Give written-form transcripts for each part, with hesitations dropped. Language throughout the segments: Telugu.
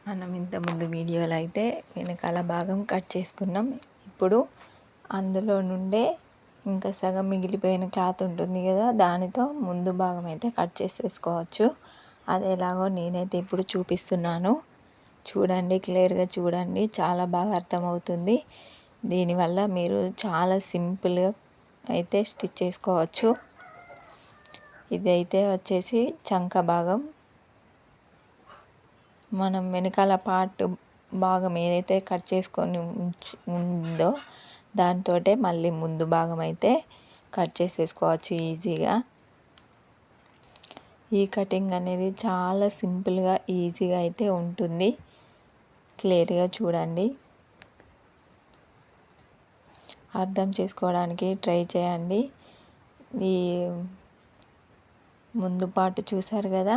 మనం ఇంతకుముందు వీడియోలో అయితే వెనకాల భాగం కట్ చేసుకున్నాం. ఇప్పుడు అందులో నుండే ఇంకా సగం మిగిలిపోయిన క్లాత్ ఉంటుంది కదా, దానితో ముందు భాగం అయితే కట్ చేసేసుకోవచ్చు. అది ఎలాగో నేనైతే ఇప్పుడు చూపిస్తున్నాను. చూడండి, క్లియర్గా చూడండి, చాలా బాగా అర్థమవుతుంది. దీనివల్ల మీరు చాలా సింపుల్గా అయితే స్టిచ్ చేసుకోవచ్చు. ఇదైతే వచ్చేసి చంక భాగం. మనం వెనకాల పార్ట్ భాగం ఏదైతే కట్ చేసుకొని ఉందో దాంతో మళ్ళీ ముందు భాగం అయితే కట్ చేసేసుకోవచ్చు ఈజీగా. ఈ కటింగ్ అనేది చాలా సింపుల్గా ఈజీగా అయితే ఉంటుంది. క్లియర్గా చూడండి, అర్థం చేసుకోవడానికి ట్రై చేయండి. ఈ ముందు పార్ట్ చూసారు కదా,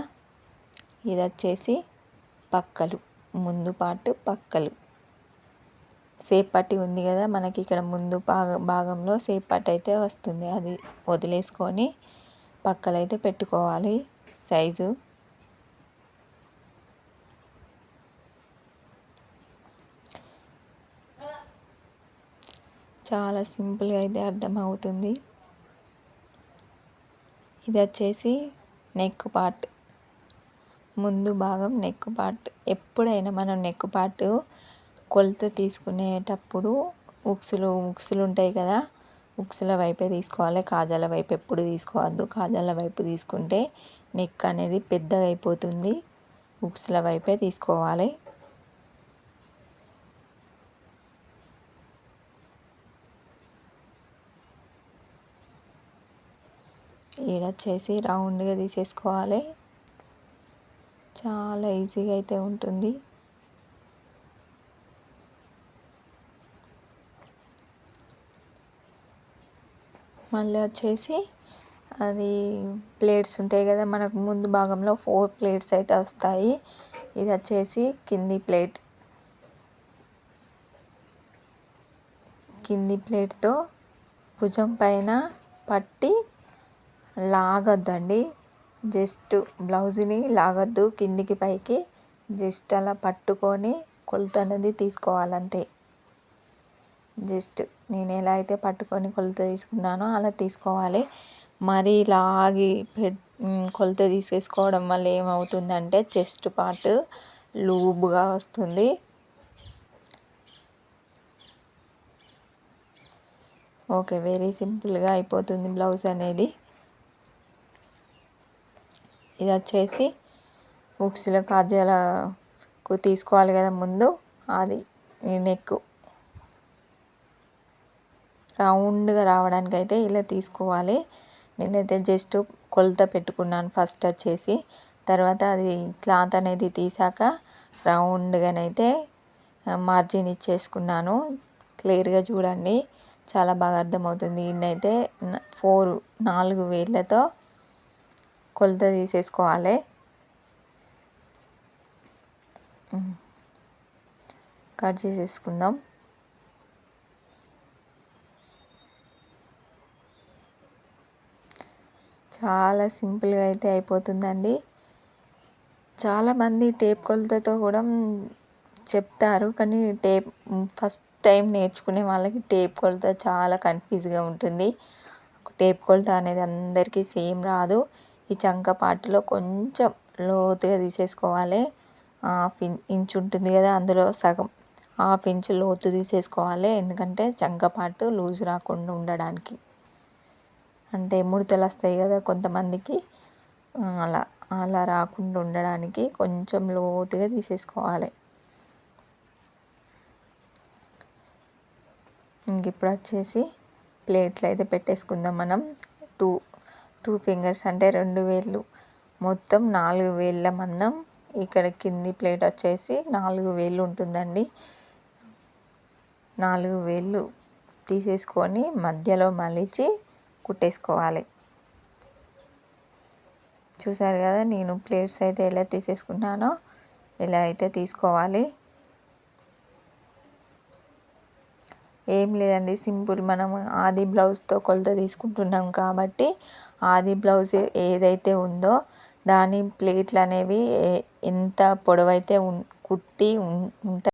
ఇది వచ్చేసి పక్కలు, ముందు పార్ట్ పక్కలు. సేప్ పట్టి ఉంది కదా మనకి, ఇక్కడ ముందు భాగంలో సేప్ పట్టి అయితే వస్తుంది. అది వదిలేసుకొని పక్కలైతే పెట్టుకోవాలి సైజు. చాలా సింపుల్గా అయితే అర్థమవుతుంది. ఇది వచ్చేసి నెక్ పార్ట్, ముందు భాగం నెక్ పార్ట్. ఎప్పుడైనా మనం నెక్ పార్ట్ కొలత తీసుకునేటప్పుడు ఉక్సులు ఉంటాయి కదా, ఉక్సుల వైపే తీసుకోవాలి, కాజాల వైపు ఎప్పుడు తీసుకోవద్దు. కాజాల వైపు తీసుకుంటే నెక్ అనేది పెద్దగా అయిపోతుంది. ఉక్సుల వైపే తీసుకోవాలి. ఈడొచ్చేసి రౌండ్గా తీసేసుకోవాలి. చాలా ఈజీగా అయితే ఉంటుంది. మళ్ళీ వచ్చేసి అది ప్లేట్స్ ఉంటాయి కదా మనకు, ముందు భాగంలో 4 ప్లేట్స్ అయితే వస్తాయి. ఇది వచ్చేసి కింది ప్లేట్. కింది ప్లేట్తో భుజం పైన పట్టి లాగొద్దండి. జస్ట్ బ్లౌజ్ని లాగొద్దు కిందికి పైకి, జస్ట్ అలా పట్టుకొని కొలత అనేది తీసుకోవాలంతే. జస్ట్ నేను ఎలా అయితే పట్టుకొని కొలత తీసుకున్నానో అలా తీసుకోవాలి. మరీ లాగి కొలత తీసేసుకోవడం వల్ల ఏమవుతుందంటే చెస్ట్ పార్ట్ లూబ్గా వస్తుంది. ఓకే, వెరీ సింపుల్గా అయిపోతుంది బ్లౌజ్ అనేది. ఇది వచ్చేసి ఉక్సుల కాజాలకు తీసుకోవాలి కదా ముందు, అది ఈ నెక్ రౌండ్గా రావడానికి అయితే ఇలా తీసుకోవాలి. నేనైతే జస్ట్ కొలత పెట్టుకున్నాను ఫస్ట్ వచ్చేసి, తర్వాత అది క్లాత్ అనేది తీసాక రౌండ్గానైతే మార్జిన్ ఇచ్చేసుకున్నాను. క్లియర్గా చూడండి, చాలా బాగా అర్థమవుతుంది. ఇన్నైతే 4 వేళ్ళతో కొలత తీసేసుకోవాలి. కట్ చేసేసుకుందాం. చాలా సింపుల్గా అయితే అయిపోతుందండి. చాలామంది టేప్ కొలతతో కూడా చెప్తారు, కానీ ఫస్ట్ టైం నేర్చుకునే వాళ్ళకి టేప్ కొలత చాలా కన్ఫ్యూజ్గా ఉంటుంది. టేప్ కొలత అనేది అందరికీ సేమ్ రాదు. ఈ చంక పార్ట్లో కొంచెం లోతుగా తీసేసుకోవాలి. 1/2 ఇంచ్ ఉంటుంది కదా, అందులో సగం 1/2 ఇంచ్ లోతు తీసేసుకోవాలి. ఎందుకంటే చంక పార్ట్ లూజ్ రాకుండా ఉండడానికి. అంటే ముడతలు వస్తాయి కదా కొంతమందికి, అలా రాకుండా ఉండడానికి కొంచెం లోతుగా తీసేసుకోవాలి. ఇంక ఇప్పుడు వచ్చేసి ప్లేట్లు అయితే పెట్టేసుకుందాం మనం. టూ ఫింగర్స్ అంటే 2 వేళ్ళు, మొత్తం 4 వేళ్ళ మందం. ఇక్కడ కింది ప్లేట్ వచ్చేసి 4 వేళ్ళు ఉంటుందండి. 4 వేళ్ళు తీసేసుకొని మధ్యలో మలిచి కుట్టేసుకోవాలి. చూసారు కదా నేను ప్లేట్స్ అయితే ఎలా తీసేసుకున్నానో, ఇలా అయితే తీసుకోవాలి. ఏం లేదండి, సింపుల్. మనం ఆది బ్లౌజ్తో కొలత తీసుకుంటున్నాం కాబట్టి ఆది బ్లౌజ్ ఏదైతే ఉందో దాని ప్లేట్లు అనేవి ఎంత పొడవైతే పుట్టి ఉంటాయి.